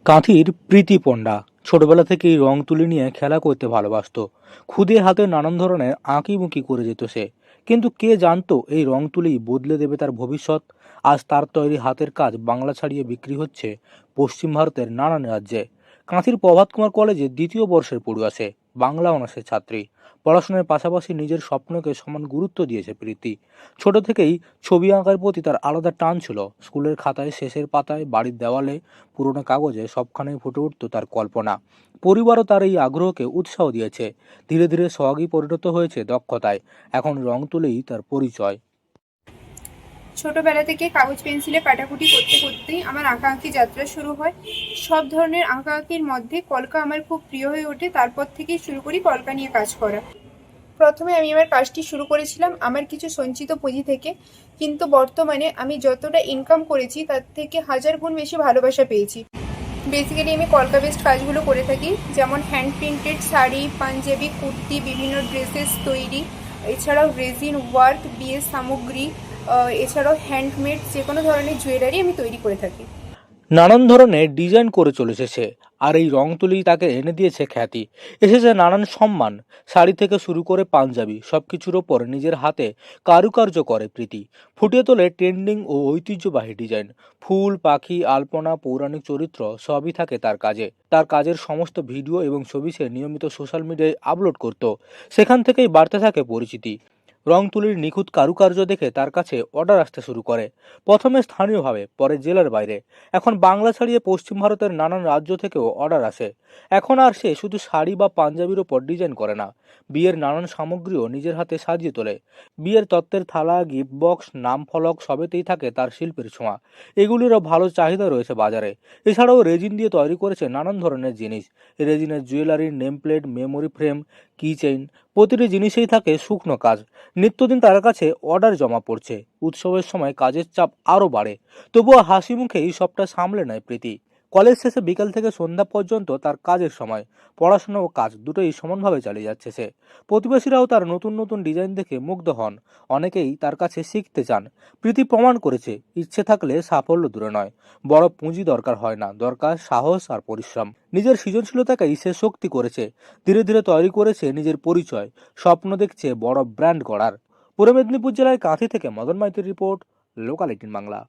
কাঁথির প্রীতি পণ্ডা ছোটবেলা থেকেই রং তুলি নিয়ে খেলা করতে ভালোবাসতো। খুদে হাতে নানান ধরনের আঁকিবুকি করে যেত সে। কিন্তু কে জানতো এই রং তুলিই বদলে দেবে তার ভবিষ্যৎ। আজ তার তৈরি হাতের কাজ বাংলা ছাড়িয়ে বিক্রি হচ্ছে পশ্চিম ভারতের নানান রাজ্যে। কাঁথির প্রভাত কুমার কলেজে দ্বিতীয় বর্ষের পড়ুয়া সে, বাংলা অনার্সের ছাত্রী। পড়াশোনার পাশাপাশি নিজের স্বপ্নকে সমান গুরুত্ব দিয়েছে প্রীতি। ছোট থেকেই ছবি আঁকার প্রতি তার আলাদা টান ছিল। স্কুলের খাতায়, শেষের পাতায়, বাড়ির দেওয়ালে, পুরোনো কাগজে সবখানেই ফুটে উঠত তার কল্পনা। পরিবারও তার এই আগ্রহকে উৎসাহ দিয়েছে। ধীরে ধীরে সোহাগই পরিণত হয়েছে দক্ষতায়। এখন রং তুলেই তার পরিচয়। ছোটবেলা থেকে কাগজ পেন্সিলে কাটাকুটি করতে করতেই আমার আঁকাআঁকি যাত্রা শুরু হয়। সব ধরনের আঁকাআঁকির মধ্যে কলকা আমার খুব প্রিয় হয়ে ওঠে। তারপর থেকেই শুরু করি কলকা নিয়ে কাজ করা। প্রথমে আমি আমার কাজটি শুরু করেছিলাম আমার কিছু সঞ্চিত পুঁজি থেকে, কিন্তু বর্তমানে আমি যতটা ইনকাম করেছি তার থেকে 1000 গুণ বেশি ভালোবাসা পেয়েছি। বেসিক্যালি আমি কলকা বেসড কাজগুলো করে থাকি, যেমন হ্যান্ড প্রিন্টেড শাড়ি, পাঞ্জাবি, কুর্তি, বিভিন্ন ড্রেসেস তৈরি, এছাড়াও রেজিন ওয়ার্ক, বিয়ের সামগ্রী, এছাড়াও হ্যান্ডমেড যে কোনো ধরনের জুয়েলারি আমি তৈরি করে থাকি। নানান ধরনের ডিজাইন করে চলেছে সে। আর এই রং তুলিই তাকে এনে দিয়েছে খ্যাতি। এসেছে নানান সম্মান। শাড়ি থেকে শুরু করে পাঞ্জাবি সবকিছুর ওপর নিজের হাতে কারুকার্য করে প্রীতি। ফুটিয়ে তোলে ট্রেন্ডিং ও ঐতিহ্যবাহী ডিজাইন। ফুল, পাখি, আলপনা, পৌরাণিক চরিত্র সবই থাকে তার কাজে। তার কাজের সমস্ত ভিডিও এবং ছবি সে নিয়মিত সোশ্যাল মিডিয়ায় আপলোড করত। সেখান থেকেই বাড়তে থাকে পরিচিতি। রং তুলির নিখুঁত কারুকার্য দেখে তার কাছে অর্ডার আসতে শুরু করে। প্রথমে স্থানীয়ভাবে, পরে জেলার বাইরে। এখন বাংলা ছাড়িয়ে পশ্চিম ভারতের নানান রাজ্য থেকেও অর্ডার আসে। এখন আর সে শুধু শাড়ি বা পাঞ্জাবির ওপর ডিজাইন করে না, বিয়ের নানান সামগ্রীও নিজের হাতে সাজিয়ে তোলে। বিয়ের তত্ত্বের থালা, গিফট বক্স, নাম ফলক সবেতেই থাকে তার শিল্পের ছোঁয়া। এগুলিরও ভালো চাহিদা রয়েছে বাজারে। এছাড়াও রেজিন দিয়ে তৈরি করেছে নানান ধরনের জিনিস। রেজিনের jewellery, name plate, memory frame, key chain, প্রতিটি জিনিসেই থাকে শুকনো কাজ। নিত্যদিন তার কাছে অর্ডার জমা পড়ছে। উৎসবের সময় কাজের চাপ আরও বাড়ে, তবুও হাসি মুখেই সবটা সামলে নেয় প্রীতি। কলেজ শেষে বিকাল থেকে সন্ধ্যা পর্যন্ত তার কাজের সময়। পড়াশোনা ও কাজ দুটোই সমানভাবে চালিয়ে যাচ্ছে সে। প্রতিবেশীরাও তার নতুন নতুন ডিজাইন দেখে মুগ্ধ হন। অনেকেই তার কাছে শিখতে চান। প্রীতি প্রমাণ করেছে, ইচ্ছে থাকলে সাফল্য দূরে নয়, বড় পুঁজি দরকার হয় না, দরকার সাহস আর পরিশ্রম। নিজের সৃজনশীলতাকেই সে শক্তি করেছে। ধীরে ধীরে তৈরি করেছে নিজের পরিচয়। স্বপ্ন দেখছে বড় ব্র্যান্ড গড়ার। পূর্ব মেদিনীপুর জেলার কাঁথি থেকে মদন মাইতির রিপোর্ট, লোকাল 18 বাংলা।